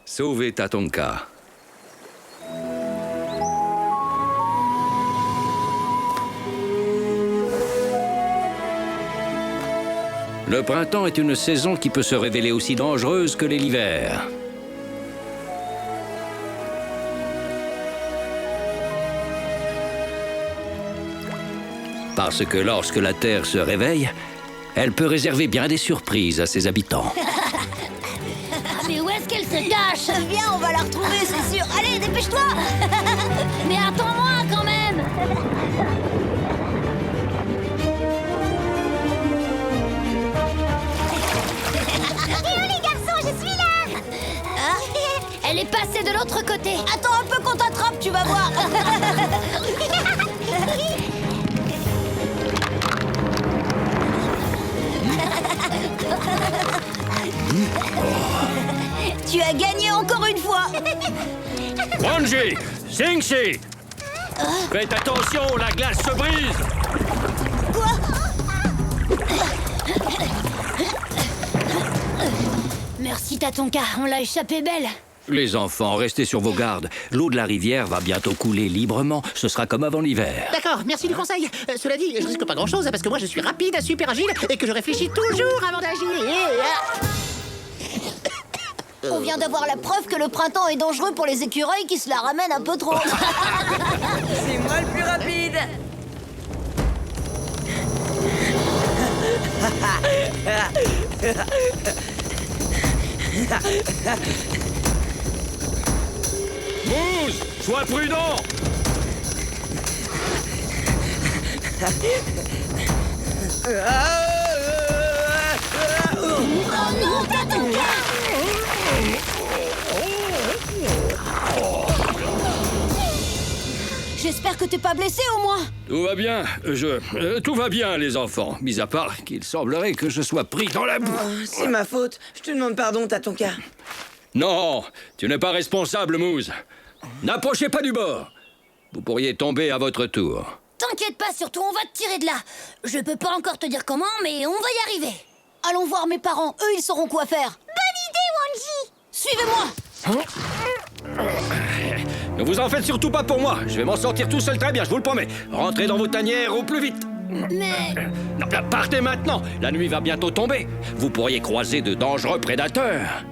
Sauvez Tatonka. Le printemps est une saison qui peut se révéler aussi dangereuse que l'hiver. Parce que lorsque la Terre se réveille, elle peut réserver bien des surprises à ses habitants. Mais où est-ce qu'elle se cache? Viens, on va la retrouver, c'est sûr. Allez, dépêche-toi. Mais attends-moi quand même. Les garçons, je suis là. Elle est passée de l'autre côté. Attends un peu qu'on t'attrape, tu vas voir. Tu as gagné encore une fois. Wanji, Xingxi, faites attention, la glace se brise. Merci Tatonka, on l'a échappé belle. Les enfants, restez sur vos gardes. L'eau de la rivière va bientôt couler librement. Ce sera comme avant l'hiver. D'accord, merci du conseil. Cela dit, je risque pas grand-chose parce que moi je suis rapide, super agile et que je réfléchis toujours avant d'agir. On vient d'avoir la preuve que le printemps est dangereux pour les écureuils qui se la ramènent un peu trop. C'est moi le plus rapide. Moose, sois prudent. Oh non, Tatonka! J'espère que t'es pas blessé au moins. Tout va bien, tout va bien, les enfants. Mis à part qu'il semblerait que je sois pris dans la boue. Oh, c'est ma faute. Je te demande pardon, Tatonka. Non, tu n'es pas responsable, Moose. N'approchez pas du bord. Vous pourriez tomber à votre tour. T'inquiète pas, surtout on va te tirer de là. Je peux pas encore te dire comment, mais on va y arriver. Allons voir mes parents, eux ils sauront quoi faire. Bonne idée, Wanji. Suivez-moi. Ne vous en faites surtout pas pour moi. Je vais m'en sortir tout seul très bien, je vous le promets. Rentrez dans vos tanières au plus vite. Mais... Non, partez maintenant. La nuit va bientôt tomber. Vous pourriez croiser de dangereux prédateurs.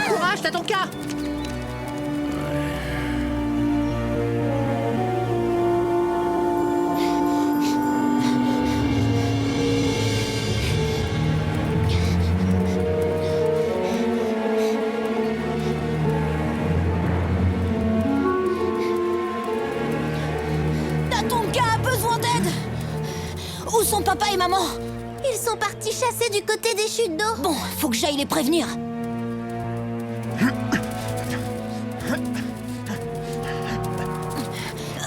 Courage, t'as ton cas. Tatonka a besoin d'aide. Où sont papa et maman? Ils sont partis chasser du côté des chutes d'eau. Bon, faut que j'aille les prévenir.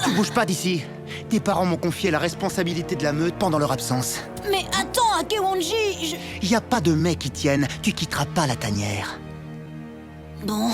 Tu bouges pas d'ici. Tes parents m'ont confié la responsabilité de la meute pendant leur absence. Mais attends, Akewonji, Y a pas de mais qui tiennent. Tu quitteras pas la tanière. Bon...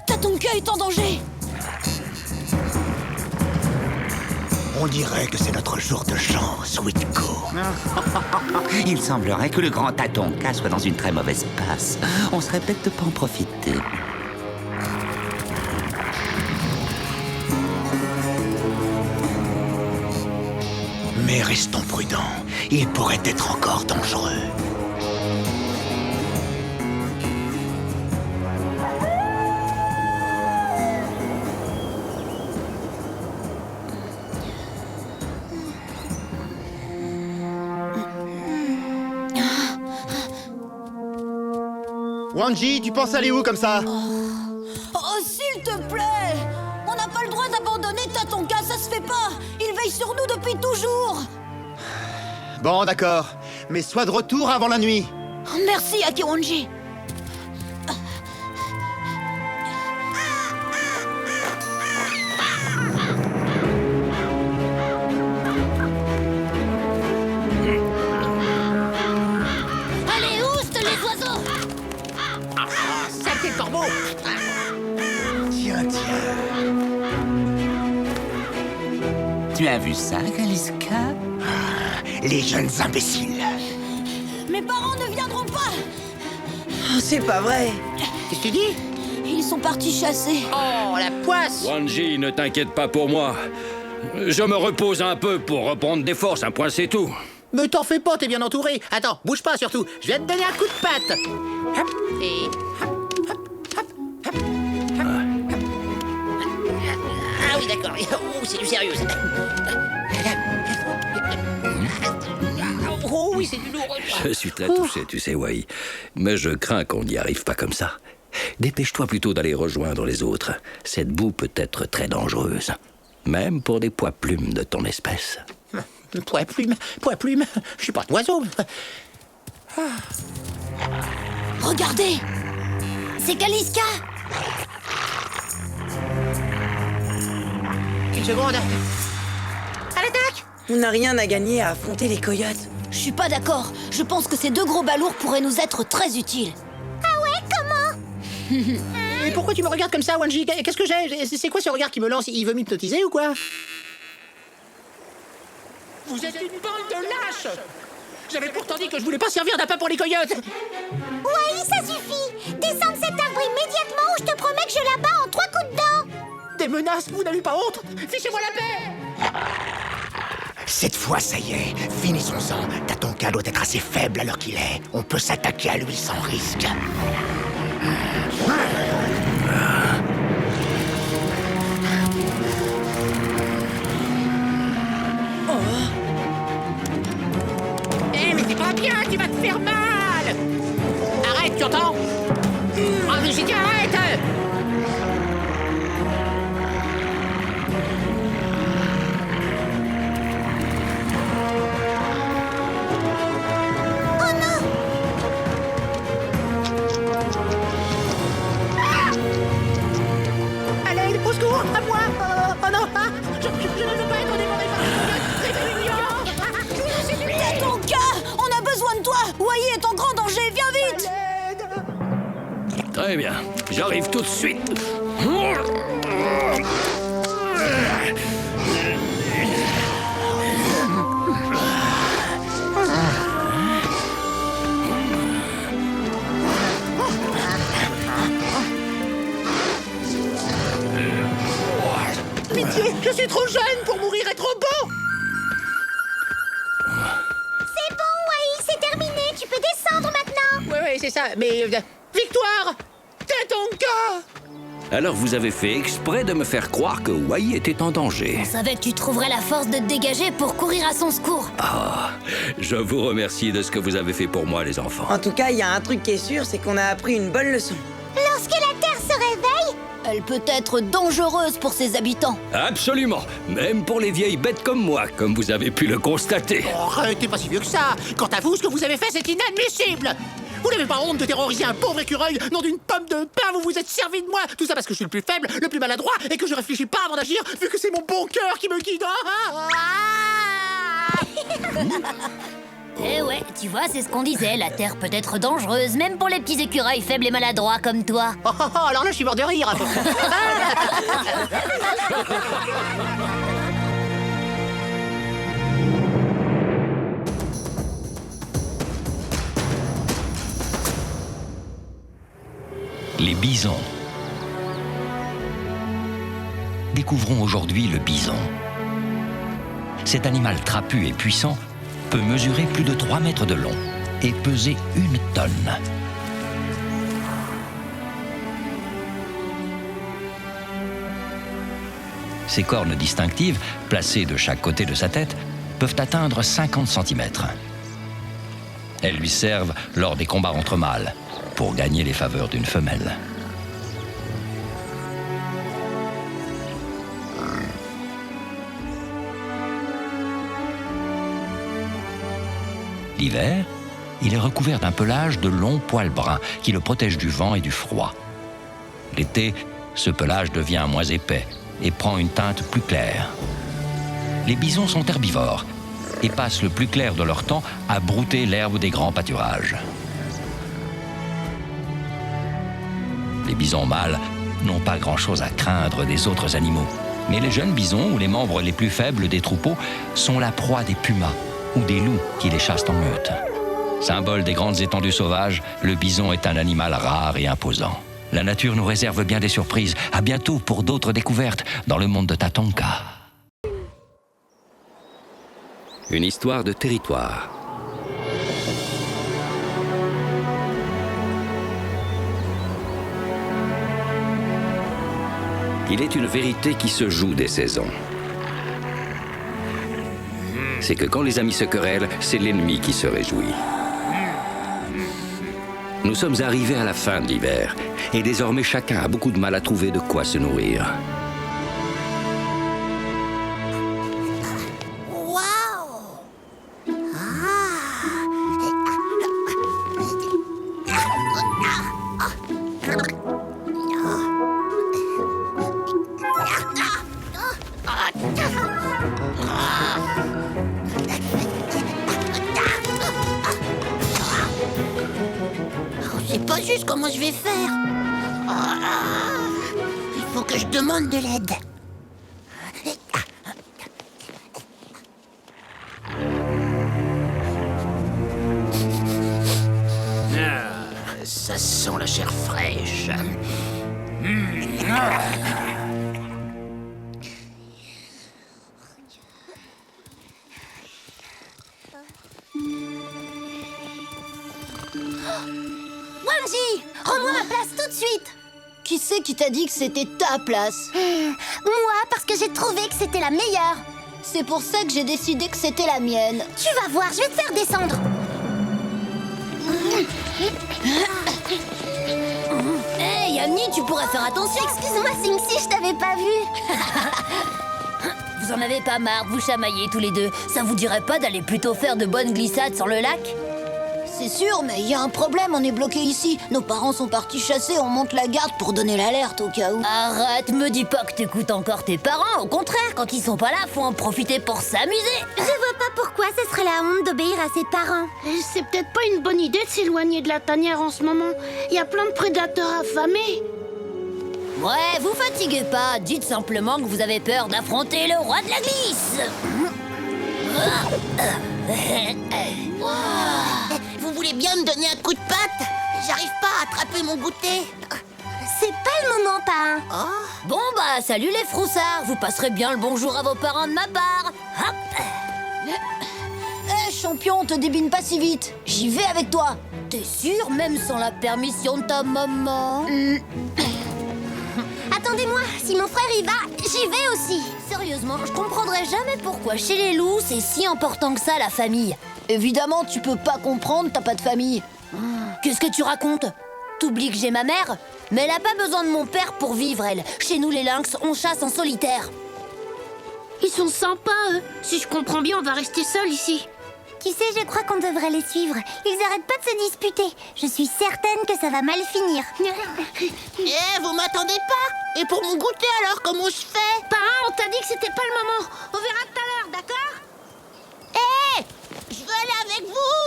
Tatonka est en danger. On dirait que c'est notre jour de chance, Witko. Il semblerait que le grand Tatonka soit dans une très mauvaise passe. On serait bête de pas en profiter. Mais restons prudents. Il pourrait être encore dangereux. Wanji, tu penses aller où comme ça? Oh, s'il te plaît! On n'a pas le droit d'abandonner Tatonka, ça se fait pas! Il veille sur nous depuis toujours! Bon, d'accord. mais sois de retour avant la nuit. Oh, merci, Akiwanji. Allez, oust les oiseaux! Saleté de corbeau. Tiens, tiens. Tu as vu ça, Kaliska? Les jeunes imbéciles. Mes parents ne viendront pas! Oh, c'est pas vrai. Qu'est-ce que tu dis? Ils sont partis chasser. Oh, la poisse. Wanji, ne t'inquiète pas pour moi. Je me repose un peu pour reprendre des forces, un point c'est tout. Mais t'en fais pas, t'es bien entouré. Attends, bouge pas surtout. Je vais te donner un coup de patte. Hop, et hop, hop, hop, hop, hop, hop. Ah oui, d'accord. Oh, c'est du sérieux, ça. Oh oui, c'est du lourd. Je suis très touché, tu sais, Wai. Mais je crains qu'on n'y arrive pas comme ça. Dépêche-toi plutôt d'aller rejoindre les autres. Cette boue peut être très dangereuse. Même pour des pois plumes de ton espèce. Pois plume. Je suis pas d'oiseau. Regardez. C'est Kaliska! Une seconde. À l'attaque. On n'a rien à gagner à affronter les coyotes. Je suis pas d'accord. Je pense que ces deux gros balourds pourraient nous être très utiles. Et pourquoi tu me regardes comme ça, Wanji? Qu'est-ce que j'ai? C'est quoi ce regard qui me lance? Il veut m'hypnotiser ou quoi? Vous êtes une bande de lâches! J'avais pourtant dit que je voulais pas servir d'appât pour les coyotes! Oui, ça suffit. Descends de cet arbre immédiatement ou je te promets que je l'abats en 3 coups de dent. Des menaces, vous n'avez pas honte? Fichez-moi la paix! Cette fois, ça y est, finissons-en. Tatonka doit être assez faible à l'heure qu'il est. On peut s'attaquer à lui sans risque. Eh, mais c'est pas bien, tu vas te faire mal! Arrête, tu entends? Ah, mais j'ai dit arrête! Allez, au secours, à moi! Oh non! Ah, je ne veux pas être dévoré par les Tatonka, on a besoin de toi. Wai est en grand danger. Viens vite. Très bien, j'arrive tout de suite. Pitié, je suis trop jeune pour mourir et trop beau! C'est bon, Wai, c'est terminé. Tu peux descendre maintenant. Ouais, c'est ça, mais... victoire! Tatonka! Alors vous avez fait exprès de me faire croire que Wai était en danger. On savait que tu trouverais la force de te dégager pour courir à son secours. Ah, je vous remercie de ce que vous avez fait pour moi, les enfants. En tout cas, il y a un truc qui est sûr, c'est qu'on a appris une bonne leçon. Lorsque la Terre se réveille, Elle peut être dangereuse pour ses habitants. Absolument, même pour les vieilles bêtes comme moi, comme vous avez pu le constater. Oh, arrête, t'es pas si vieux que ça! Quant à vous, ce que vous avez fait, c'est inadmissible! Vous n'avez pas honte de terroriser un pauvre écureuil, nom d'une pomme de pain, vous vous êtes servi de moi! Tout ça parce que je suis le plus faible, le plus maladroit, et que je réfléchis pas avant d'agir, vu que c'est mon bon cœur qui me guide! Eh ouais, tu vois, c'est ce qu'on disait, la Terre peut être dangereuse, même pour les petits écureuils faibles et maladroits comme toi. Oh, oh, oh, alors là, je suis mort de rire! Les bisons. Découvrons aujourd'hui le bison. Cet animal trapu et puissant peut mesurer plus de 3 mètres de long et peser 1 tonne. Ses cornes distinctives, placées de chaque côté de sa tête, peuvent atteindre 50 cm. Elles lui servent lors des combats entre mâles, pour gagner les faveurs d'une femelle. L'hiver, il est recouvert d'un pelage de longs poils bruns qui le protègent du vent et du froid. L'été, ce pelage devient moins épais et prend une teinte plus claire. Les bisons sont herbivores et passent le plus clair de leur temps à brouter l'herbe des grands pâturages. Les bisons mâles n'ont pas grand-chose à craindre des autres animaux. Mais les jeunes bisons ou les membres les plus faibles des troupeaux sont la proie des pumas ou des loups qui les chassent en meute. Symbole des grandes étendues sauvages, le bison est un animal rare et imposant. La nature nous réserve bien des surprises. À bientôt pour d'autres découvertes dans le monde de Tatonka. Une histoire de territoire. Il est une vérité qui se joue des saisons. C'est que quand les amis se querellent, c'est l'ennemi qui se réjouit. Nous sommes arrivés à la fin de l'hiver, et désormais chacun a beaucoup de mal à trouver de quoi se nourrir. C'est pas juste comment je vais faire. Il faut que je demande de l'aide. Ça sent la chair fraîche. Wanji, rends-moi ma place tout de suite. Qui c'est qui t'a dit que c'était ta place? Moi, parce que j'ai trouvé que c'était la meilleure. C'est pour ça que j'ai décidé que c'était la mienne. Tu vas voir, je vais te faire descendre. Hey, Yamni, tu pourrais faire attention. Excuse-moi, Simsi, je t'avais pas vu. Vous en avez pas marre de vous chamailler tous les deux. Ça vous dirait pas d'aller plutôt faire de bonnes glissades sur le lac? C'est sûr, mais il y a un problème, on est bloqué ici. Nos parents sont partis chasser, on monte la garde pour donner l'alerte au cas où. Arrête, me dis pas que t'écoutes encore tes parents. Au contraire, quand ils sont pas là, faut en profiter pour s'amuser. Je vois pas pourquoi ce serait la honte d'obéir à ses parents. C'est peut-être pas une bonne idée de s'éloigner de la tanière en ce moment. Il y a plein de prédateurs affamés. Ouais, vous fatiguez pas. Dites simplement que vous avez peur d'affronter le roi de la glisse. Vous voulez bien me donner un coup de patte? J'arrive pas à attraper mon goûter. C'est pas le moment, parrain. Bon bah, salut les froussards. Vous passerez bien le bonjour à vos parents de ma part. Hop. Hé, champion, te débine pas si vite. J'y vais avec toi. T'es sûr, même sans la permission de ta maman? Attendez-moi, si mon frère y va, j'y vais aussi. Sérieusement, je comprendrai jamais pourquoi chez les loups, c'est si important que ça, la famille. Évidemment, tu peux pas comprendre, t'as pas de famille. Qu'est-ce que tu racontes? T'oublies que j'ai ma mère? Mais elle a pas besoin de mon père pour vivre, elle. Chez nous, les lynx, on chasse en solitaire. Ils sont sympas, eux. Si je comprends bien, on va rester seuls ici. Tu sais, je crois qu'on devrait les suivre. Ils arrêtent pas de se disputer. Je suis certaine que ça va mal finir. Vous m'attendez pas? Et pour mon goûter alors, comment je fais? Parrain, on t'a dit que c'était pas le moment. On verra tout à l'heure, d'accord? Je veux aller avec vous.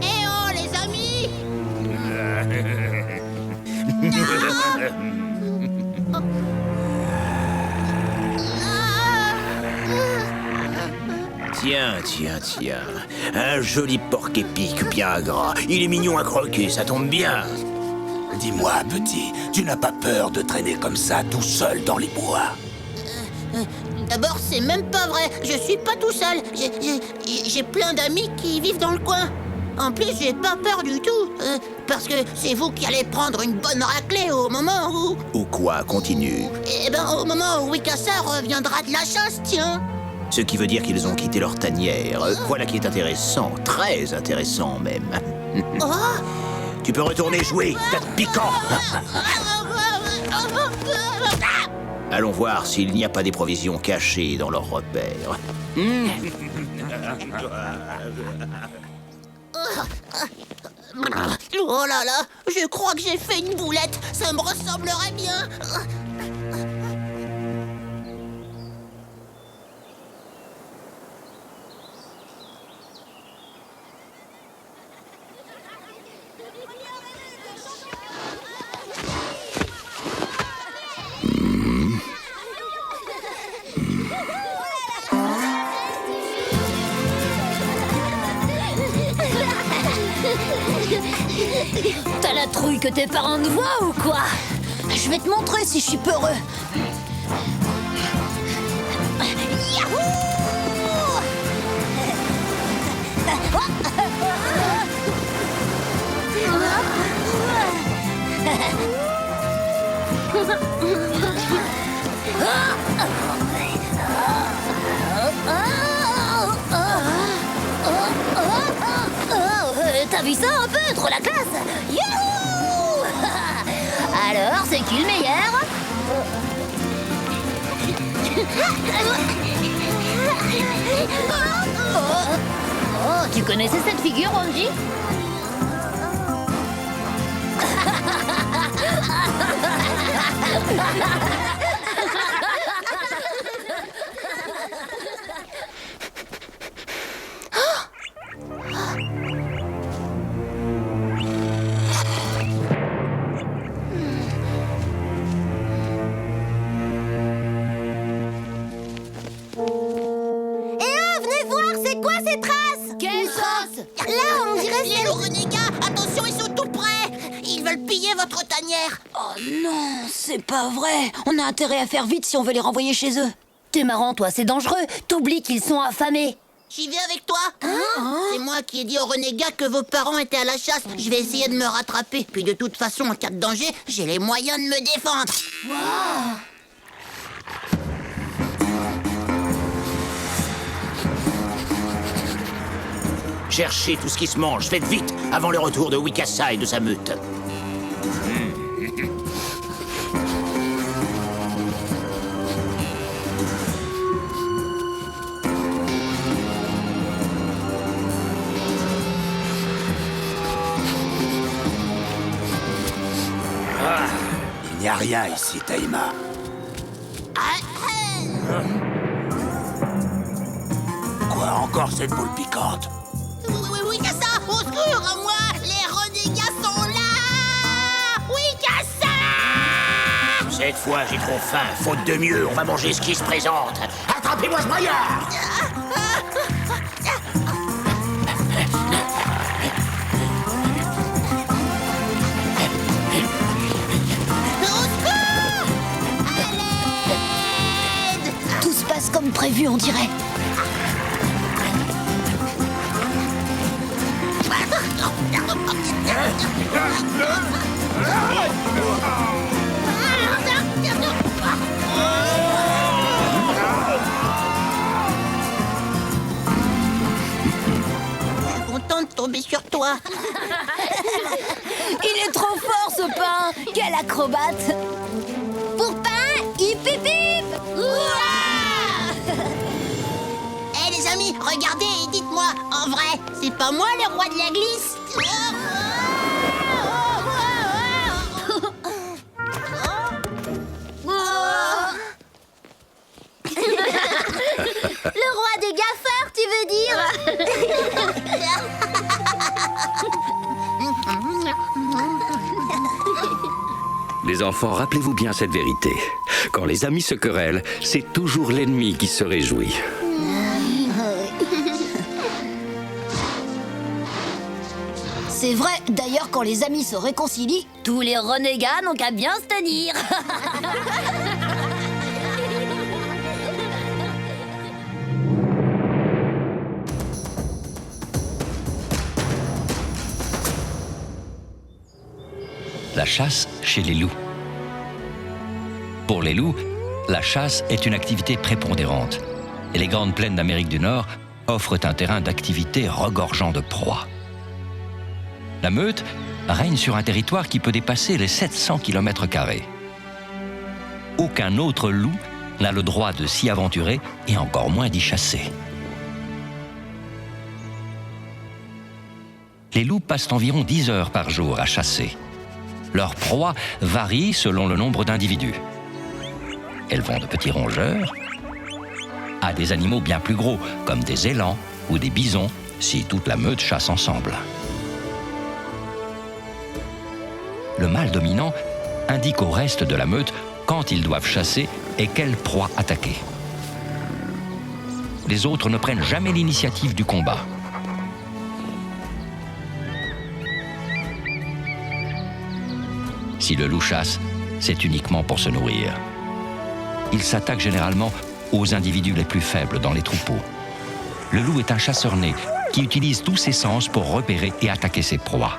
Oh, les amis! Tiens. Un joli porc épic bien gras. Il est mignon à croquer, ça tombe bien. Dis-moi, petit, tu n'as pas peur de traîner comme ça tout seul dans les bois? D'abord, c'est même pas vrai. Je suis pas tout seul. J'ai plein d'amis qui vivent dans le coin. En plus, j'ai pas peur du tout. Parce que c'est vous qui allez prendre une bonne raclée au moment où... Ou quoi, continue. Eh ben, au moment où Wikasa reviendra de la chasse, tiens. Ce qui veut dire qu'ils ont quitté leur tanière. Voilà qui est intéressant, très intéressant même. Tu peux retourner jouer, tas de piquant. Allons voir s'il n'y a pas des provisions cachées dans leurs repères. Oh là là, je crois que j'ai fait une boulette. Ça me ressemblerait bien. T'as la trouille que tes parents nous voient ou quoi? Je vais te montrer si je suis peureux. T'as vu ça un peu? Trop la classe! Youhou! Alors, c'est qui le meilleur? Oh, tu connaissais cette figure, Angie? Là, on dirait les renégats. Attention, ils sont tout près. Ils veulent piller votre tanière. Oh non, c'est pas vrai. On a intérêt à faire vite si on veut les renvoyer chez eux. T'es marrant, toi, c'est dangereux. T'oublies qu'ils sont affamés. J'y vais avec toi. C'est moi qui ai dit aux renégats que vos parents étaient à la chasse. Je vais essayer de me rattraper. Puis de toute façon, en cas de danger, j'ai les moyens de me défendre. Wow. Cherchez tout ce qui se mange, faites vite, avant le retour de Wikassa et de sa meute. Il n'y a rien ici, Taïma. Quoi, encore cette boule piquante? Wikassa, au secours, à moi! Les renégats sont là! Wikassa! Cette fois, j'ai trop faim, faute de mieux, on va manger ce qui se présente. Attrapez-moi ce braillard! Tout se passe comme prévu, on dirait. Je suis contente de tomber sur toi. Il est trop fort, ce pain. Quel acrobate. Pour pain, hip hip hip. Eh les amis, regardez et dites-moi, en vrai, c'est pas moi le roi de la glisse? Le roi des gaffeurs, tu veux dire? Les enfants, rappelez-vous bien cette vérité. Quand les amis se querellent, c'est toujours l'ennemi qui se réjouit. C'est vrai, d'ailleurs, quand les amis se réconcilient, tous les renégats n'ont qu'à bien se tenir. La chasse chez les loups. Pour les loups, la chasse est une activité prépondérante. Et les grandes plaines d'Amérique du Nord offrent un terrain d'activité regorgeant de proies. La meute règne sur un territoire qui peut dépasser les 700 km². aucun autre loup n'a le droit de s'y aventurer et encore moins d'y chasser. Les loups passent environ 10 heures par jour à chasser. Leur proie varie selon le nombre d'individus. Elles vont de petits rongeurs à des animaux bien plus gros, comme des élans ou des bisons, si toute la meute chasse ensemble. Le mâle dominant indique au reste de la meute quand ils doivent chasser et quelle proie attaquer. Les autres ne prennent jamais l'initiative du combat. Si le loup chasse, c'est uniquement pour se nourrir. Il s'attaque généralement aux individus les plus faibles dans les troupeaux. Le loup est un chasseur né qui utilise tous ses sens pour repérer et attaquer ses proies.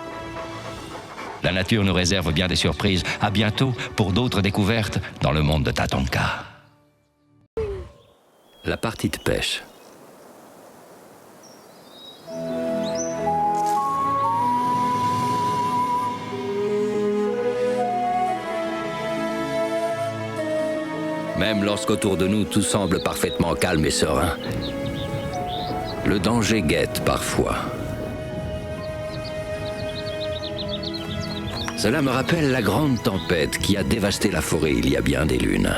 La nature nous réserve bien des surprises. À bientôt pour d'autres découvertes dans le monde de Tatonka. La partie de pêche. Même lorsqu'autour de nous tout semble parfaitement calme et serein, le danger guette parfois. Cela me rappelle la grande tempête qui a dévasté la forêt il y a bien des lunes.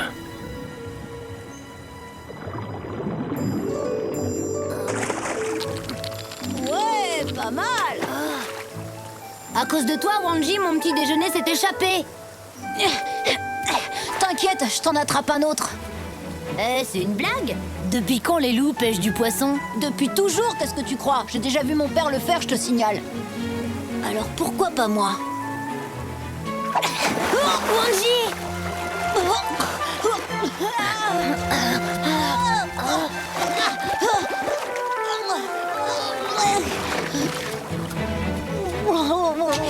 Ouais, pas mal. À cause de toi, Wanji, mon petit déjeuner s'est échappé. T'inquiète, je t'en attrape un autre. C'est une blague? Depuis quand les loups pêchent du poisson? Depuis toujours, qu'est-ce que tu crois? J'ai déjà vu mon père le faire, je te signale. Alors pourquoi pas moi? Wanji!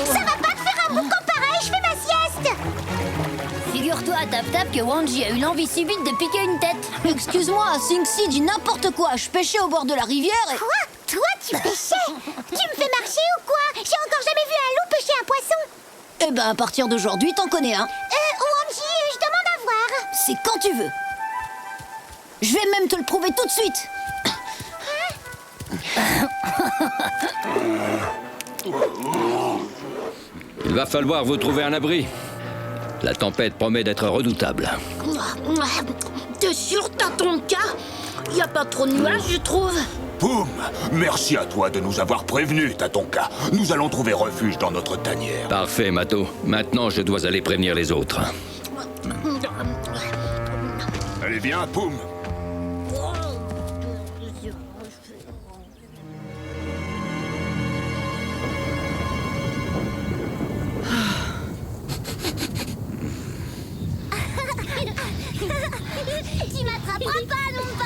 Ça va pas te faire un boucan pareil, je fais ma sieste. Figure-toi à Tap-Tap que Wanji a eu l'envie subite de piquer une tête. Excuse-moi, Sing-Si dit n'importe quoi. Je pêchais au bord de la rivière et... Quoi? Toi, tu pêchais? Tu me fais marcher ou quoi? J'ai encore jamais vu un loup pêcher un poisson. Eh ben, à partir d'aujourd'hui, t'en connais un. Wanji, je demande à voir. C'est quand tu veux. Je vais même te le prouver tout de suite. Il va falloir vous trouver un abri. La tempête promet d'être redoutable. T'es sûr, t'as ton cas? Y a pas trop de nuages, je trouve. Poum! Merci à toi de nous avoir prévenus, Tatonka. Nous allons trouver refuge dans notre tanière. Parfait, Mato. Maintenant, je dois aller prévenir les autres. Allez, viens, Poum! Tu m'attraperas pas, non pas.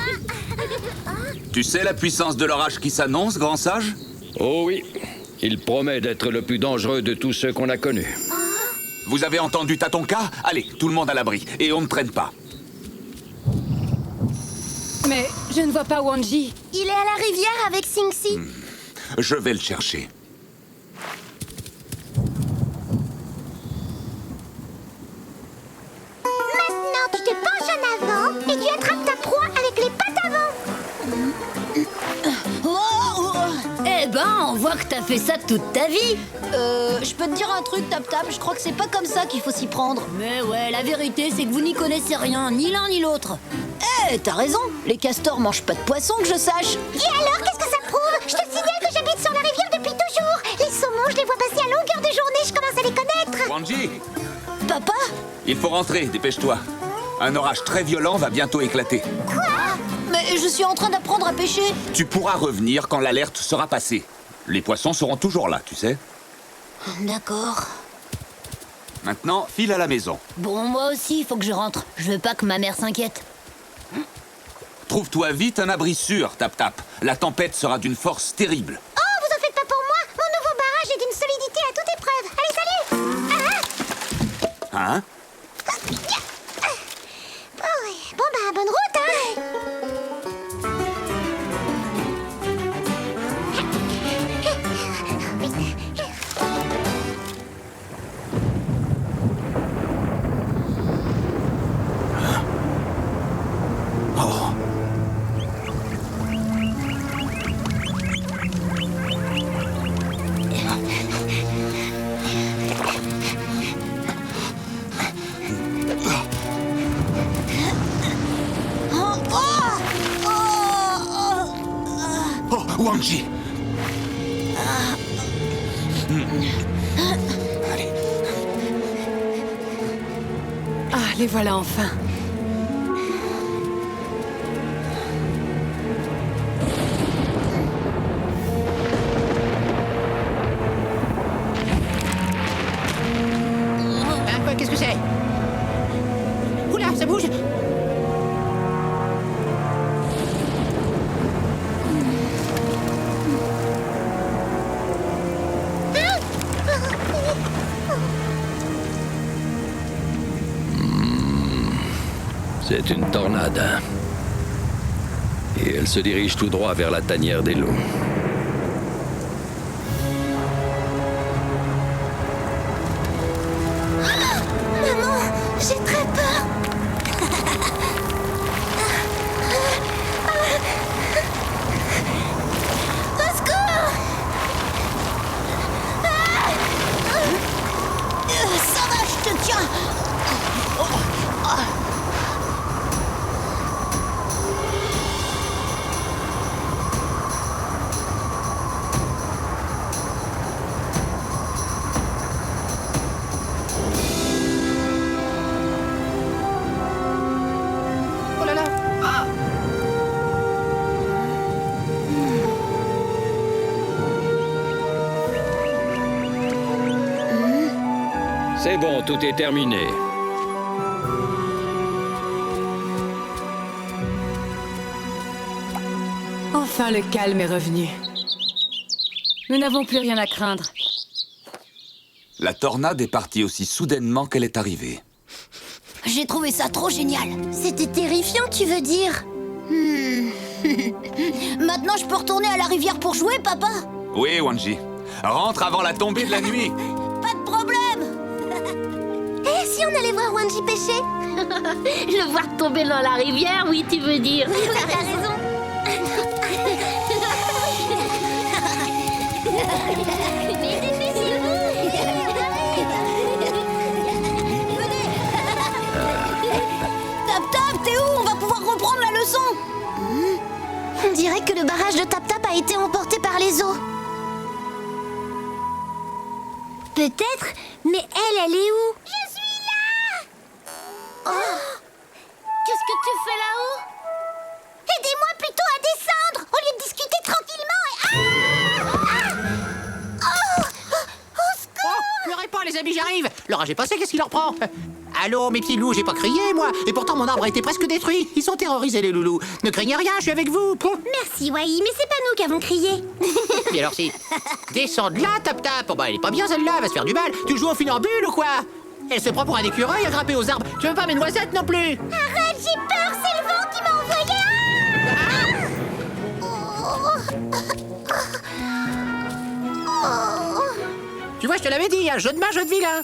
Tu sais la puissance de l'orage qui s'annonce, grand sage? Oh oui, il promet d'être le plus dangereux de tous ceux qu'on a connus. Vous avez entendu Tatonka? Allez, tout le monde à l'abri, et on ne traîne pas. Mais je ne vois pas Wanji. Il est à la rivière avec Sing-Si. Je vais le chercher. Maintenant, tu te penches en avant et tu attrapes ta proie avec les pattes avant. Eh ben, on voit que t'as fait ça toute ta vie. Je peux te dire un truc, Tap-Tap, je crois que c'est pas comme ça qu'il faut s'y prendre. Mais ouais, la vérité, c'est que vous n'y connaissez rien, ni l'un ni l'autre. T'as raison, les castors mangent pas de poisson que je sache. Et alors, qu'est-ce que ça prouve? Je te signale que j'habite sur la rivière depuis toujours. Les saumons, je les vois passer à longueur de journée, je commence à les connaître. Wanji, Papa? il faut rentrer, dépêche-toi. Un orage très violent va bientôt éclater. Quoi? Mais je suis en train d'apprendre à pêcher. Tu pourras revenir quand l'alerte sera passée. Les poissons seront toujours là, tu sais. D'accord. Maintenant, file à la maison. Bon, moi aussi, il faut que je rentre. Je veux pas que ma mère s'inquiète. Trouve-toi vite un abri sûr, Tap-Tap. La tempête sera d'une force terrible. Oh, vous en faites pas pour moi. Mon nouveau barrage est d'une solidité à toute épreuve. Allez, salut. Hein? Bon, bah, bonne route, hein. Wanji. Allez. Ah, les voilà enfin. Quoi, qu'est-ce que c'est? Oula, ça bouge! C'est une tornade. Et elle se dirige tout droit vers la tanière des loups. Maman, j'ai très peur. Au secours! Ça va, je te tiens. Oh là là! Ah! C'est bon, tout est terminé. Enfin, le calme est revenu. Nous n'avons plus rien à craindre. La tornade est partie aussi soudainement qu'elle est arrivée. J'ai trouvé ça trop génial. C'était terrifiant, tu veux dire? Maintenant, je peux retourner à la rivière pour jouer, papa? Oui, Wanji. Rentre avant la tombée de la nuit. Pas de problème. Et si on allait voir Wanji pêcher? Le voir tomber dans la rivière, oui, tu veux dire. Oui, t'as raison. Tap-Tap, t'es où? On va pouvoir reprendre la leçon. On dirait que le barrage de Tap-Tap a été emporté par les eaux. Peut-être, mais elle est où? Je suis là! Oh! Qu'est-ce que tu fais là-haut? Aidez-moi plutôt à descendre, au lieu de discuter tranquillement et... Au secours! Oh, pleurez pas, les amis, j'arrive! L'orage est passé, qu'est-ce qui leur prend? Allô, mes petits loups, j'ai pas crié, moi! Et pourtant, mon arbre a été presque détruit! Ils sont terrorisés, les loulous! Ne craignez rien, je suis avec vous! Merci, Wai, mais c'est pas nous qui avons crié. Et alors si... Descends de là, Tap-Tap! Oh bah, elle est pas bien, celle-là, elle va se faire du mal! Tu joues au funambule ou quoi? Elle se prend pour un écureuil à grimper aux arbres! Tu veux pas mes noisettes non plus? Arrête, j'ai peur, c'est le vent qui m'a envoyé. Tu vois, je te l'avais dit, un jeu de main, jeu de vilain!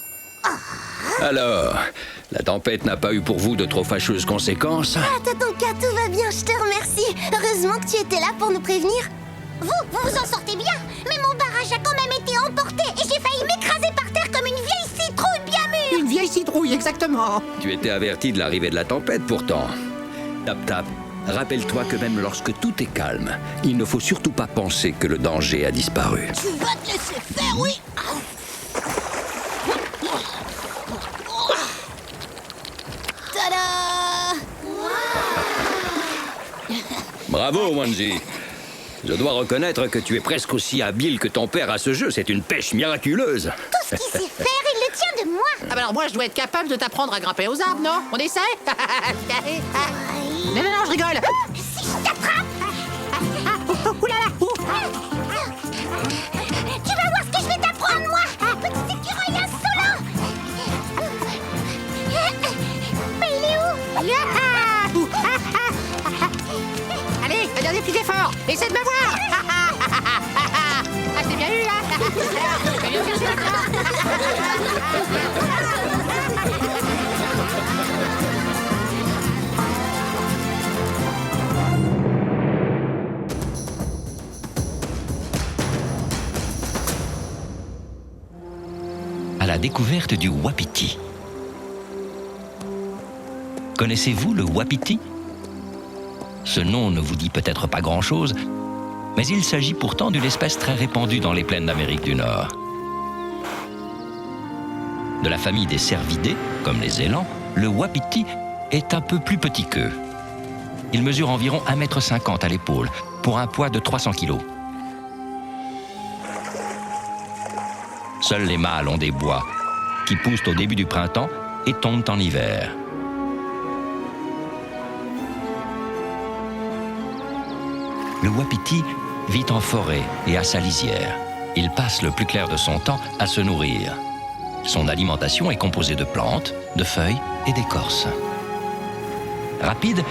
Alors, la tempête n'a pas eu pour vous de trop fâcheuses conséquences? Ah, Tatonka, tout va bien, je te remercie. Heureusement que tu étais là pour nous prévenir. Vous vous en sortez bien, mais mon barrage a quand même été emporté et j'ai failli m'écraser par terre comme une vieille citrouille bien mûre. Une vieille citrouille, exactement! Tu étais averti de l'arrivée de la tempête, pourtant. Tap-Tap, rappelle-toi que même lorsque tout est calme, il ne faut surtout pas penser que le danger a disparu. Tu vas te laisser faire, oui. Tada! Bravo, Wanji. Je dois reconnaître que tu es presque aussi habile que ton père à ce jeu. C'est une pêche miraculeuse. Tout ce qu'il sait faire, il le tient de moi. Ah bah alors moi, je dois être capable de t'apprendre à grimper aux arbres, non? On essaie? Non, non, non, je rigole! Si je t'attrape! Oulala! Tu vas voir ce que je vais t'apprendre, moi! Petit écureuil insolent! Mais il est où? Allez, un dernier petit effort! Essaie de me voir! Ah, je t'ai bien eu, hein? T'as bien cherché, À la découverte du wapiti. Connaissez-vous le wapiti? Ce nom ne vous dit peut-être pas grand-chose, Mais il s'agit pourtant d'une espèce très répandue dans les plaines d'Amérique du Nord. De la famille des cervidés, comme les élans, le wapiti est un peu plus petit qu'eux. Il mesure environ 1,50 m à l'épaule, pour un poids de 300 kg. Seuls les mâles ont des bois, qui poussent au début du printemps et tombent en hiver. Le wapiti vit en forêt et à sa lisière. Il passe le plus clair de son temps à se nourrir. Son alimentation est composée de plantes, de feuilles et d'écorces. Rapide,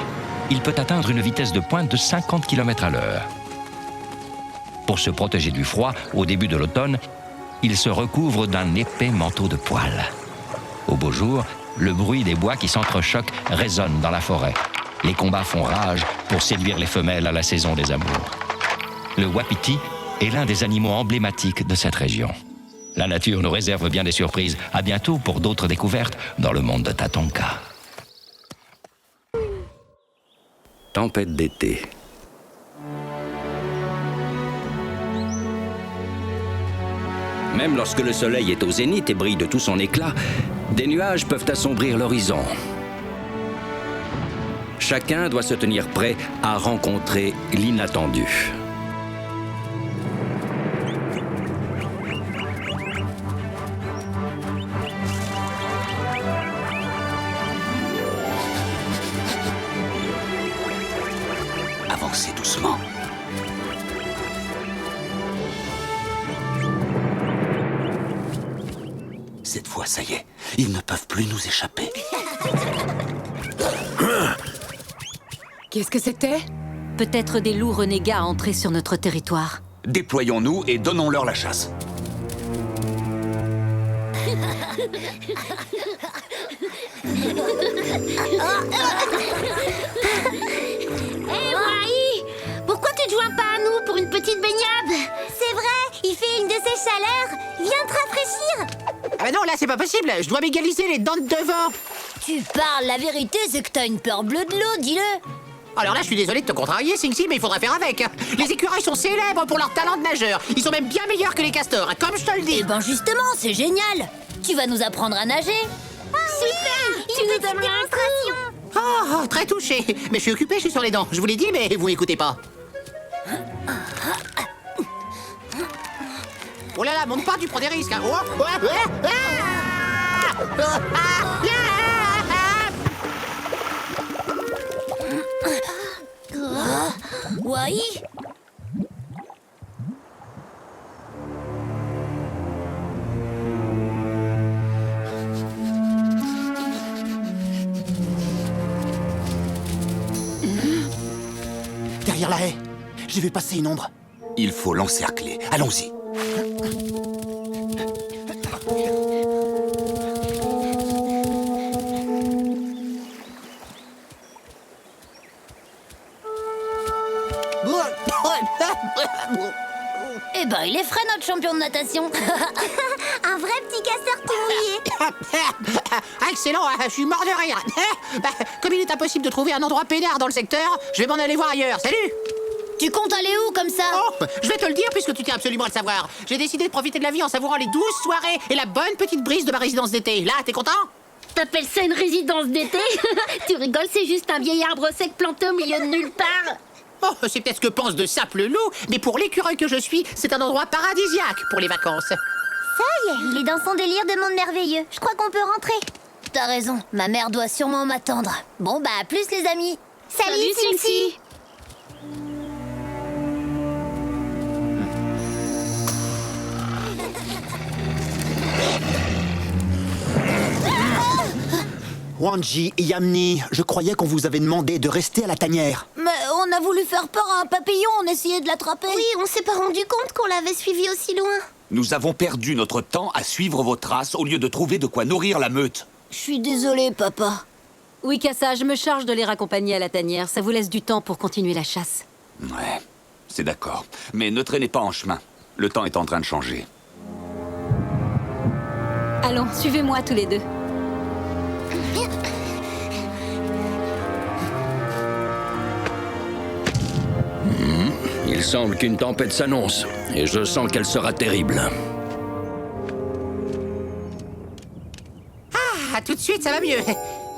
il peut atteindre une vitesse de pointe de 50 km à l'heure. Pour se protéger du froid, au début de l'automne, il se recouvre d'un épais manteau de poils. Au beau jour, le bruit des bois qui s'entrechoquent résonne dans la forêt. Les combats font rage pour séduire les femelles à la saison des amours. Le wapiti est l'un des animaux emblématiques de cette région. La nature nous réserve bien des surprises. À bientôt pour d'autres découvertes dans le monde de Tatonka. Tempête d'été. Même lorsque le soleil est au zénith et brille de tout son éclat, des nuages peuvent assombrir l'horizon. Chacun doit se tenir prêt à rencontrer l'inattendu. Avancez doucement. Cette fois, ça y est, ils ne peuvent plus nous échapper. Qu'est-ce que c'était? Peut-être des loups renégats entrés sur notre territoire. Déployons-nous et donnons-leur la chasse. Hé, Wai! Pourquoi tu te joins pas à nous pour une petite baignade? C'est vrai, il fait une de ces chaleurs. Viens te rafraîchir. Ah bah non, là c'est pas possible, je dois m'égaliser les dents de devant. Tu parles, la vérité c'est que t'as une peur bleue de l'eau, dis-le. Alors là, je suis désolé de te contrarier, Sing-Si, mais il faudrait faire avec. Les écureuils sont célèbres pour leur talent de nageur. Ils sont même bien meilleurs que les castors, hein, comme je te le dis. Eh ben justement, c'est génial. Tu vas nous apprendre à nager. Super! Tu nous donneras un coup! Oh, très touché. Mais je suis occupé, je suis sur les dents. Je vous l'ai dit, mais vous m'écoutez pas. Oh là là, monte pas, tu prends des risques. Hein. Oh, Wai? Derrière la haie, j'ai vu passer une ombre. Il faut l'encercler. Allons-y. Eh ben, il est frais, notre champion de natation. Un vrai petit castor tout mouillé. Ah, excellent, je suis mort de rire. Bah, comme il est impossible de trouver un endroit peinard dans le secteur, je vais m'en aller voir ailleurs. Salut! Tu comptes aller où comme ça? Oh, je vais te le dire puisque tu tiens absolument à le savoir. J'ai décidé de profiter de la vie en savourant les douces soirées et la bonne petite brise de ma résidence d'été. Là, t'es content? T'appelles ça une résidence d'été? Tu rigoles, c'est juste un vieil arbre sec planté au milieu de nulle part. Oh, c'est peut-être ce que pense de Sape le loup, mais pour l'écureuil que je suis, c'est un endroit paradisiaque pour les vacances. Ça y est, il est dans son délire de monde merveilleux. Je crois qu'on peut rentrer. T'as raison, ma mère doit sûrement m'attendre. Bon bah, à plus les amis. Salut, Sing-Si. Wanji, Yamni, je croyais qu'on vous avait demandé de rester à la tanière. Mais on a voulu faire peur à un papillon, on essayait de l'attraper. Oui, on s'est pas rendu compte qu'on l'avait suivi aussi loin. Nous avons perdu notre temps à suivre vos traces au lieu de trouver de quoi nourrir la meute. Je suis désolée, papa. Oui, Kassa, je me charge de les raccompagner à la tanière. Ça vous laisse du temps pour continuer la chasse. Ouais, c'est d'accord. Mais ne traînez pas en chemin. Le temps est en train de changer. Allons, suivez-moi tous les deux. Il Il semble qu'une tempête s'annonce, et je sens qu'elle sera terrible. Ah, tout de suite, ça va mieux.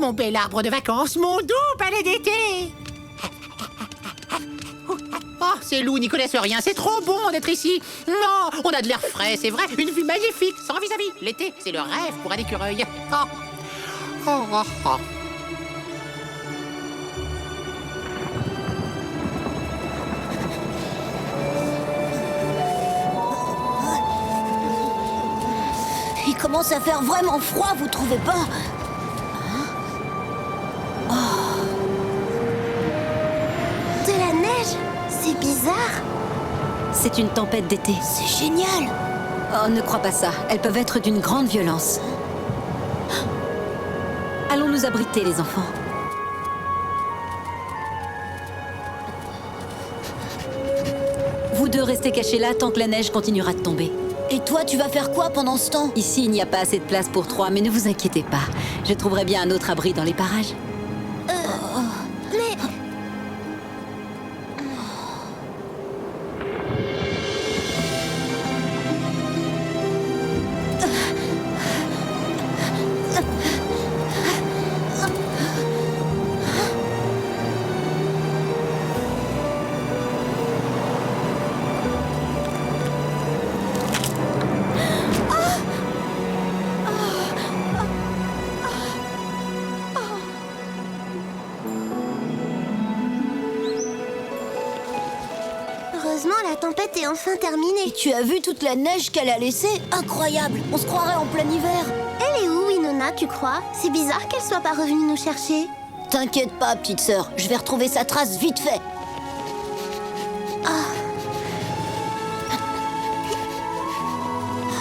Mon bel arbre de vacances, mon doux palais d'été. Oh, ces loups n'y connaissent rien, c'est trop bon d'être ici. Non, on a de l'air frais, c'est vrai, une vue magnifique, sans vis-à-vis. L'été, c'est le rêve pour un écureuil. Oh. Oh, oh, oh. Il commence à faire vraiment froid, vous trouvez pas? De la neige? C'est bizarre. C'est une tempête d'été. C'est génial. Oh, ne crois pas ça. Elles peuvent être d'une grande violence. Allons nous abriter, les enfants. Vous deux restez cachés là tant que la neige continuera de tomber. Et toi, tu vas faire quoi pendant ce temps? Ici, il n'y a pas assez de place pour 3, mais ne vous inquiétez pas. Je trouverai bien un autre abri dans les parages. Mais... Heureusement, la tempête est enfin terminée. Et tu as vu toute la neige qu'elle a laissée? Incroyable. On se croirait en plein hiver. Elle est où, Winona, tu crois? C'est bizarre qu'elle soit pas revenue nous chercher. T'inquiète pas, petite sœur. Je vais retrouver sa trace vite fait.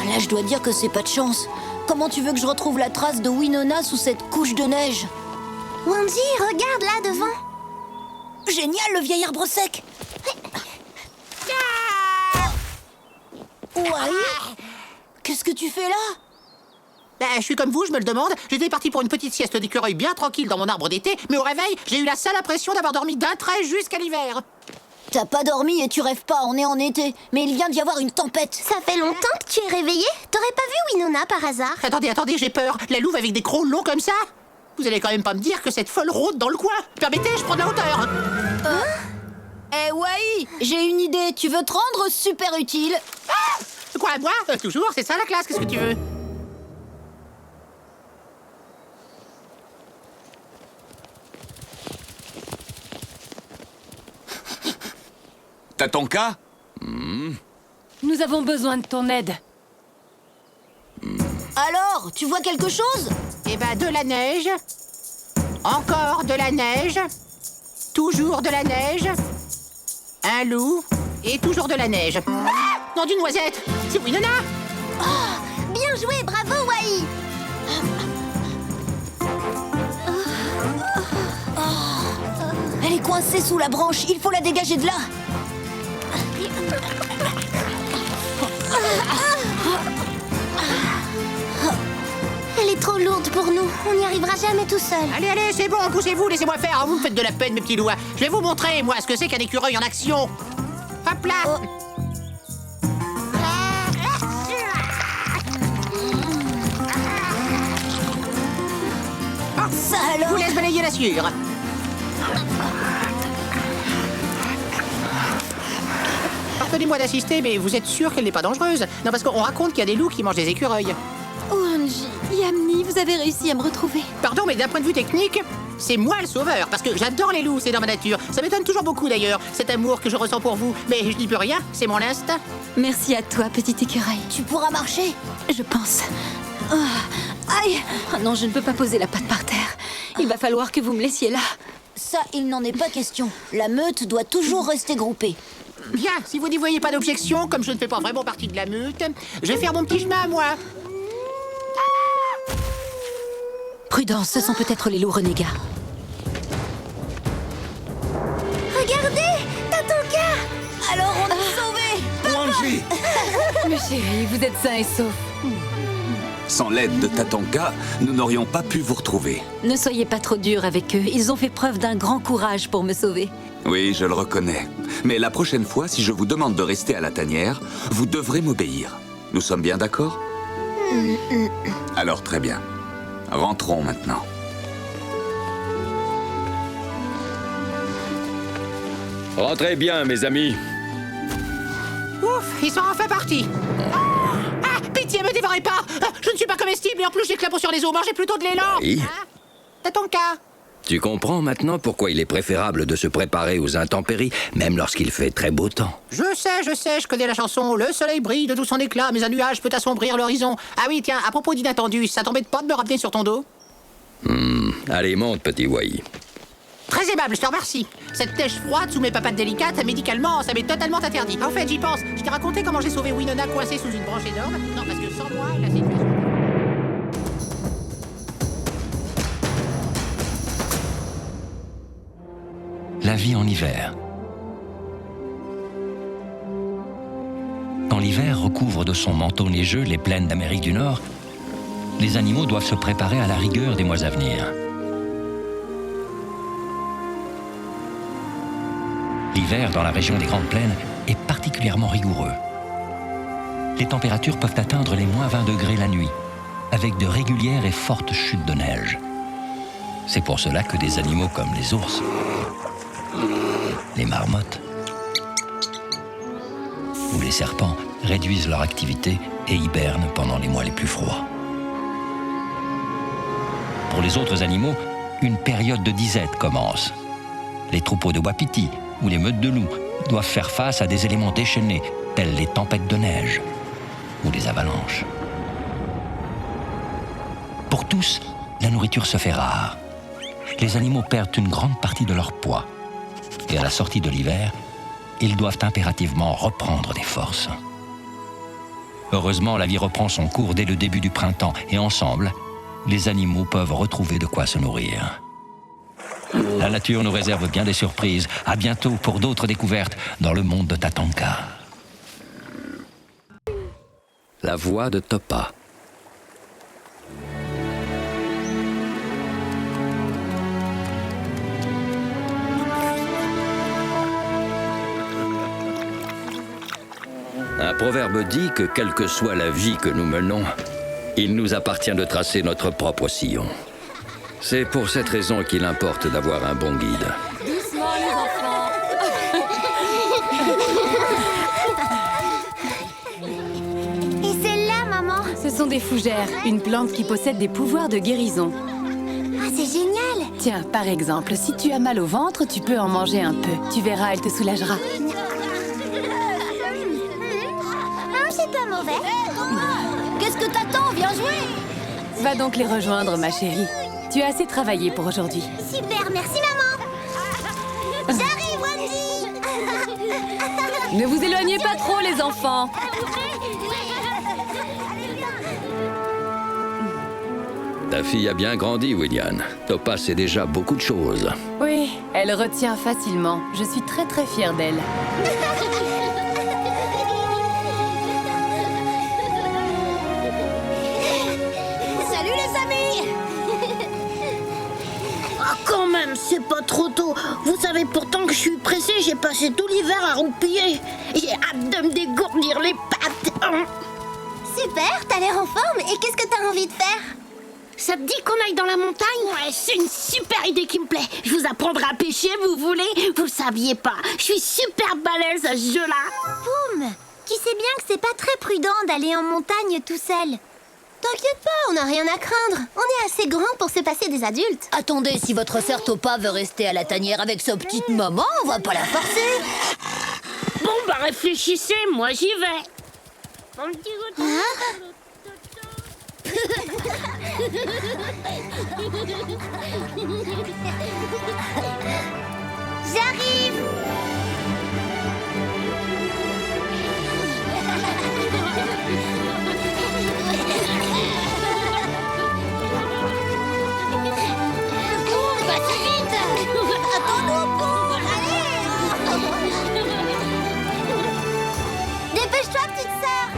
Là, je dois dire que c'est pas de chance. Comment tu veux que je retrouve la trace de Winona sous cette couche de neige? Wanji, regarde là devant. Génial, le vieil arbre sec. Ouais. Qu'est-ce que tu fais là? Ben, je suis comme vous, je me le demande. J'étais parti pour une petite sieste d'écureuil bien tranquille dans mon arbre d'été, mais au réveil, j'ai eu la sale impression d'avoir dormi d'un trait jusqu'à l'hiver. T'as pas dormi et tu rêves pas, on est en été. Mais il vient d'y avoir une tempête. Ça fait longtemps que tu es réveillé? T'aurais pas vu Winona par hasard? Attendez, j'ai peur. La louve avec des crocs longs comme ça? Vous allez quand même pas me dire que cette folle rôde dans le coin? Permettez, je prends de la hauteur. Eh ouais, j'ai une idée. Tu veux te rendre super utile? Ah! Quoi, moi? Toujours, c'est ça la classe, qu'est-ce que tu veux? T'as ton cas? Nous avons besoin de ton aide. Alors, tu vois quelque chose? Eh ben, de la neige. Encore de la neige. Toujours de la neige. Un loup. Et toujours de la neige. Ah! Non, d'une noisette. C'est Winona. Oh, bien joué, bravo, Wai. Elle est coincée sous la branche. Il faut la dégager de là. Elle est trop lourde pour nous. On n'y arrivera jamais tout seul. Allez, c'est bon, poussez-vous, laissez-moi faire. Vous me faites de la peine, mes petits loups. Je vais vous montrer, moi, ce que c'est qu'un écureuil en action. Hop là. Ça alors? Je vous laisse balayer la sciure. Pardonnez-moi d'assister, mais vous êtes sûr qu'elle n'est pas dangereuse? Non, parce qu'on raconte qu'il y a des loups qui mangent des écureuils. Wanji, Yamni, vous avez réussi à me retrouver. Pardon, mais d'un point de vue technique, c'est moi le sauveur, parce que j'adore les loups, c'est dans ma nature. Ça m'étonne toujours beaucoup d'ailleurs, cet amour que je ressens pour vous. Mais je n'y peux rien, c'est mon instinct. Merci à toi, petit écureuil. Tu pourras marcher? Je pense. Oh, aïe! Oh non, je ne peux pas poser la patte par terre. Il va falloir que vous me laissiez là. Ça, il n'en est pas question. La meute doit toujours rester groupée. Bien, si vous n'y voyez pas d'objection, comme je ne fais pas vraiment partie de la meute, je vais faire mon petit chemin, moi. Prudence, ce sont peut-être les loups renégats. Regardez, t'as ton cas. Alors on est sauvés. Wanji! Mais chérie, vous êtes sain et sauf. Sans l'aide de Tatanka, nous n'aurions pas pu vous retrouver. Ne soyez pas trop dur avec eux. Ils ont fait preuve d'un grand courage pour me sauver. Oui, je le reconnais. Mais la prochaine fois, si je vous demande de rester à la tanière, vous devrez m'obéir. Nous sommes bien d'accord? Alors très bien. Rentrons maintenant. Rentrez bien, mes amis. Ouf, ils sont enfin partis. Ah, pitié, me dévorez pas. Je ne suis pas comestible et en plus j'éclaboute sur les os. Mangez plutôt de l'élan. Oui. Tatanka. Tu comprends maintenant pourquoi il est préférable de se préparer aux intempéries, même lorsqu'il fait très beau temps. Je sais, je connais la chanson. Le soleil brille de tout son éclat, mais un nuage peut assombrir l'horizon. Ah oui, tiens, à propos d'inattendu, ça t'embête pas de me ramener sur ton dos? Allez, monte, petit Wai. Très aimable, je te remercie. Cette neige froide sous mes papates délicates, médicalement, ça m'est totalement interdit. En fait, j'y pense. Je t'ai raconté comment j'ai sauvé Winona coincée sous une branche énorme. Non, parce que sans moi, la situation... La vie en hiver. Quand l'hiver recouvre de son manteau neigeux les plaines d'Amérique du Nord, les animaux doivent se préparer à la rigueur des mois à venir. L'hiver dans la région des Grandes Plaines est particulièrement rigoureux. Les températures peuvent atteindre les moins 20 degrés la nuit, avec de régulières et fortes chutes de neige. C'est pour cela que des animaux comme les ours, les marmottes ou les serpents réduisent leur activité et hibernent pendant les mois les plus froids. Pour les autres animaux, une période de disette commence. Les troupeaux de wapitis ou les meutes de loups doivent faire face à des éléments déchaînés, tels les tempêtes de neige ou les avalanches. Pour tous, la nourriture se fait rare. Les animaux perdent une grande partie de leur poids. Et à la sortie de l'hiver, ils doivent impérativement reprendre des forces. Heureusement, la vie reprend son cours dès le début du printemps et ensemble, les animaux peuvent retrouver de quoi se nourrir. La nature nous réserve bien des surprises. À bientôt pour d'autres découvertes dans le monde de Tatanka. La voix de Topa. Un proverbe dit que quelle que soit la vie que nous menons, il nous appartient de tracer notre propre sillon. C'est pour cette raison qu'il importe d'avoir un bon guide. Doucement, les enfants. Et celle-là, maman? Ce sont des fougères, une plante qui possède des pouvoirs de guérison. Ah, c'est génial! Tiens, par exemple, si tu as mal au ventre, tu peux en manger un peu. Tu verras, elle te soulagera. C'est pas mauvais. Qu'est-ce que t'attends? Viens jouer! Va donc les rejoindre, ma chérie. Tu as assez travaillé pour aujourd'hui. Super, merci maman. J'arrive, Wendy. Ne vous éloignez pas trop, les enfants. Ta fille a bien grandi, William. Topa sait déjà beaucoup de choses. Oui, elle retient facilement. Je suis très très fière d'elle. Salut les amis! Ah, quand même, c'est pas trop tôt. Vous savez pourtant que je suis pressée, j'ai passé tout l'hiver à roupiller. J'ai hâte de me dégourdir les pattes. Super, t'as l'air en forme. Et qu'est-ce que t'as envie de faire? Ça te dit qu'on aille dans la montagne? Ouais, c'est une super idée qui me plaît. Je vous apprendrai à pêcher, vous voulez? Vous saviez pas, je suis super balèze à ce jeu-là. Poum, tu sais bien que c'est pas très prudent d'aller en montagne tout seul. T'inquiète pas, on n'a rien à craindre. On est assez grand pour se passer des adultes. Attendez, si votre sœur Topa veut rester à la tanière avec sa petite maman, on va pas la forcer. Bon, bah réfléchissez, moi j'y vais. Mon petit J'arrive. Vas-y vite! Attends-nous, pauvre! Dépêche-toi, petite sœur.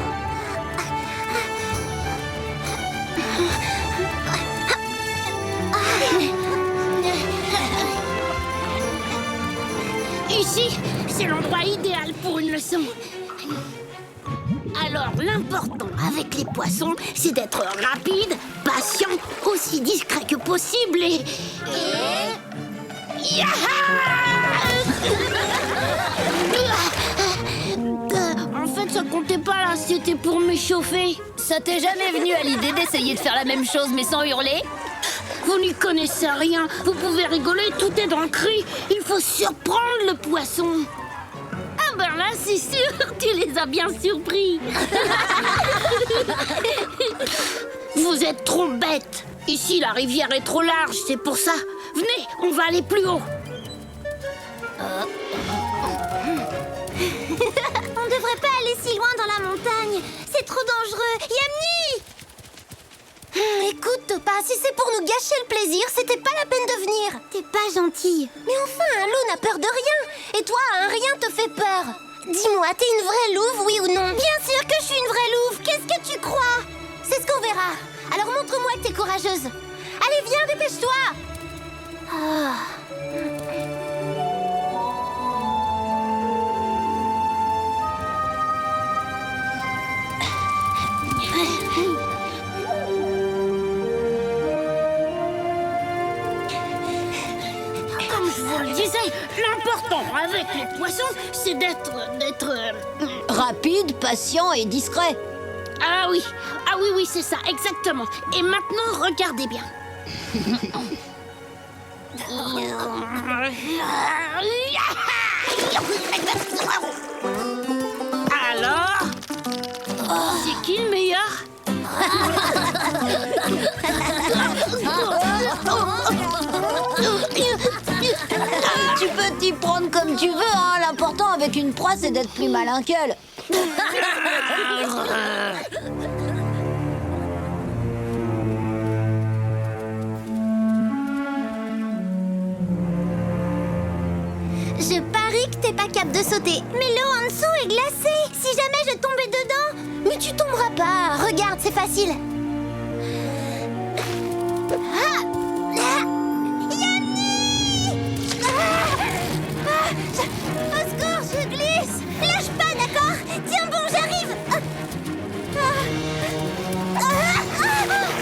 Ici, c'est l'endroit idéal pour une leçon. Alors, l'important avec les poissons, c'est d'être rapide, patient, aussi discret que possible et... En fait, ça comptait pas là, c'était pour m'échauffer. Ça t'est jamais venu à l'idée d'essayer de faire la même chose mais sans hurler? Vous n'y connaissez rien. Vous pouvez rigoler, tout est dans le cri. Il faut surprendre le poisson. Ah ben là, c'est sûr, tu les as bien surpris. Vous êtes trop bêtes. Ici, la rivière est trop large, c'est pour ça. Venez, on va aller plus haut. On devrait pas aller si loin dans la montagne. C'est trop dangereux. Yamni! Écoute, Topa, si c'est pour nous gâcher le plaisir, c'était pas la peine de venir. T'es pas gentille. Mais enfin, un loup n'a peur de rien. Et toi, un rien te fait peur. Dis-moi, t'es une vraie louve, oui ou non? Bien sûr que je suis une vraie louve. Qu'est-ce que tu crois? C'est ce qu'on verra. Alors montre-moi que t'es courageuse. Allez, viens, dépêche-toi. Comme je vous le disais, l'important avec les poissons, c'est d'être... Rapide, patient et discret. Ah oui, c'est ça, exactement. Et maintenant, regardez bien. Alors, c'est qui le meilleur? Tu peux t'y prendre comme tu veux, hein. L'important avec une proie, c'est d'être plus malin qu'elle. Je parie que t'es pas capable de sauter. Mais l'eau en dessous est glacée. Si jamais je tombais dedans... Mais tu tomberas pas. Regarde, c'est facile. Ah! Ah! Yamni! Au secours, je glisse. Lâche pas, d'accord? Tiens bon, j'arrive.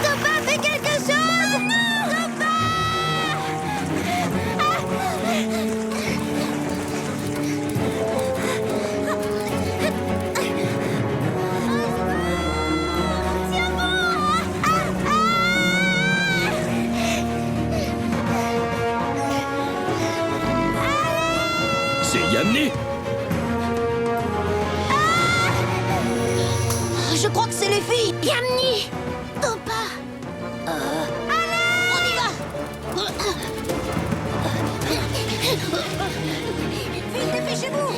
Topa, fais quelque chose. Topa! C'est Yamni. Je crois que c'est les filles. Yamni! Topa! On y va. Vite, dépêchez-vous.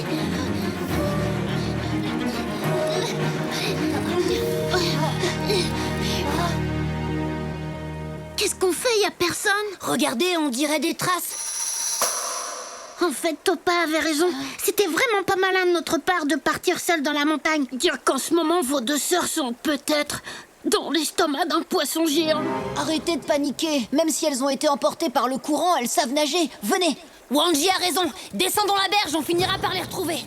Qu'est-ce qu'on fait? Y a personne? Regardez, on dirait des traces. En fait, Topa avait raison. C'était vraiment pas malin de notre part de partir seule dans la montagne. Dire qu'en ce moment, vos deux sœurs sont peut-être dans l'estomac d'un poisson géant. Arrêtez de paniquer. Même si elles ont été emportées par le courant, elles savent nager. Venez. Wanji a raison. Descendons la berge, on finira par les retrouver.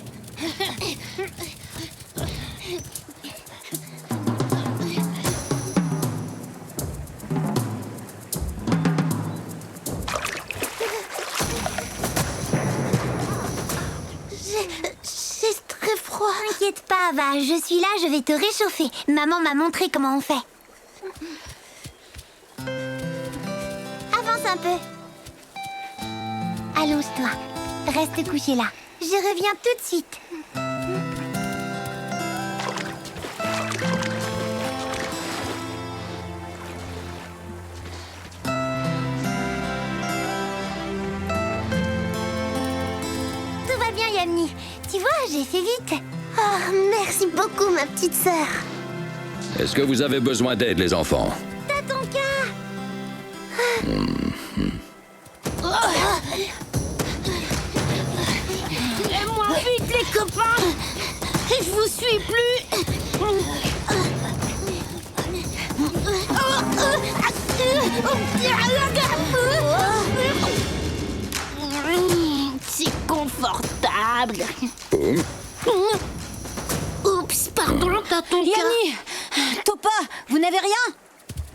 J'ai très froid. T'inquiète pas, va, je suis là, je vais te réchauffer. Maman m'a montré comment on fait. Avance un peu. Allonge-toi. Reste couché là. Je reviens tout de suite. Tout va bien, Yamni. Tu vois, j'ai fait vite. Oh, merci beaucoup, ma petite sœur. Est-ce que vous avez besoin d'aide, les enfants? T'as ton cas. Aide-moi vite, les copains! Je vous suis plus! C'est confortable. agréable. Oups, pardon, Tatonka. Yamni, Topa, vous n'avez rien?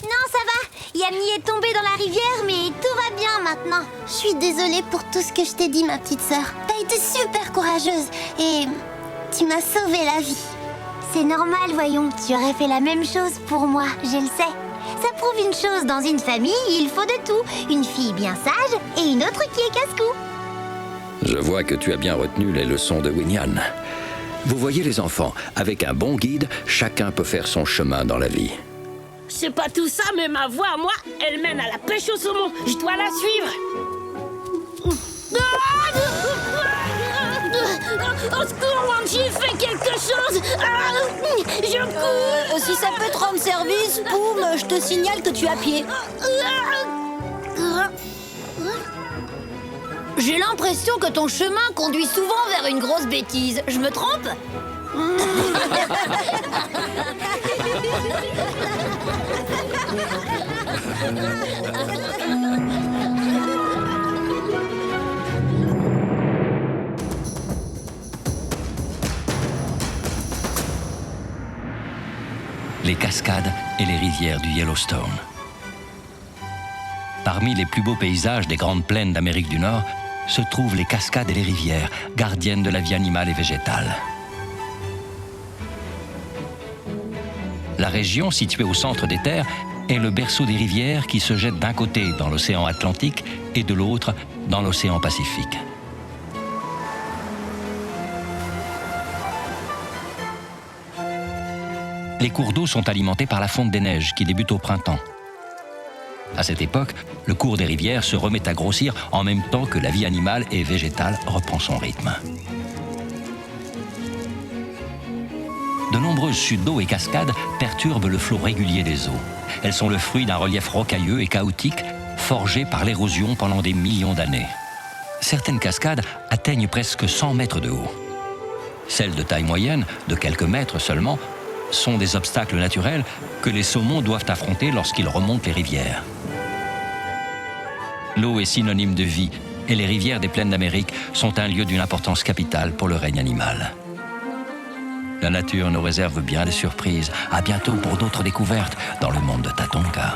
Non, ça va. Yamni est tombée dans la rivière, mais tout va bien maintenant. Je suis désolée pour tout ce que je t'ai dit, ma petite sœur. T'as été super courageuse et tu m'as sauvé la vie. C'est normal, voyons. Tu aurais fait la même chose pour moi, je le sais. Ça prouve une chose, dans une famille, il faut de tout. Une fille bien sage et une autre qui est casse-cou. Je vois que tu as bien retenu les leçons de Winyan. Vous voyez les enfants, avec un bon guide, chacun peut faire son chemin dans la vie. C'est pas tout ça, mais ma voix à moi, elle mène à la pêche au saumon. Je dois la suivre. Au secours, Wanji, fais quelque chose. Je cours. Si ça peut te rendre service, Poum, je te signale que tu es à pied. J'ai l'impression que ton chemin conduit souvent vers une grosse bêtise. Je me trompe? Les cascades et les rivières du Yellowstone. Parmi les plus beaux paysages des grandes plaines d'Amérique du Nord se trouvent les cascades et les rivières, gardiennes de la vie animale et végétale. La région, située au centre des terres, est le berceau des rivières qui se jettent d'un côté dans l'océan Atlantique et de l'autre dans l'océan Pacifique. Les cours d'eau sont alimentés par la fonte des neiges qui débute au printemps. À cette époque, le cours des rivières se remet à grossir en même temps que la vie animale et végétale reprend son rythme. De nombreuses chutes d'eau et cascades perturbent le flot régulier des eaux. Elles sont le fruit d'un relief rocailleux et chaotique, forgé par l'érosion pendant des millions d'années. Certaines cascades atteignent presque 100 mètres de haut. Celles de taille moyenne, de quelques mètres seulement, sont des obstacles naturels que les saumons doivent affronter lorsqu'ils remontent les rivières. L'eau est synonyme de vie et les rivières des plaines d'Amérique sont un lieu d'une importance capitale pour le règne animal. La nature nous réserve bien des surprises. À bientôt pour d'autres découvertes dans le monde de Tatonka.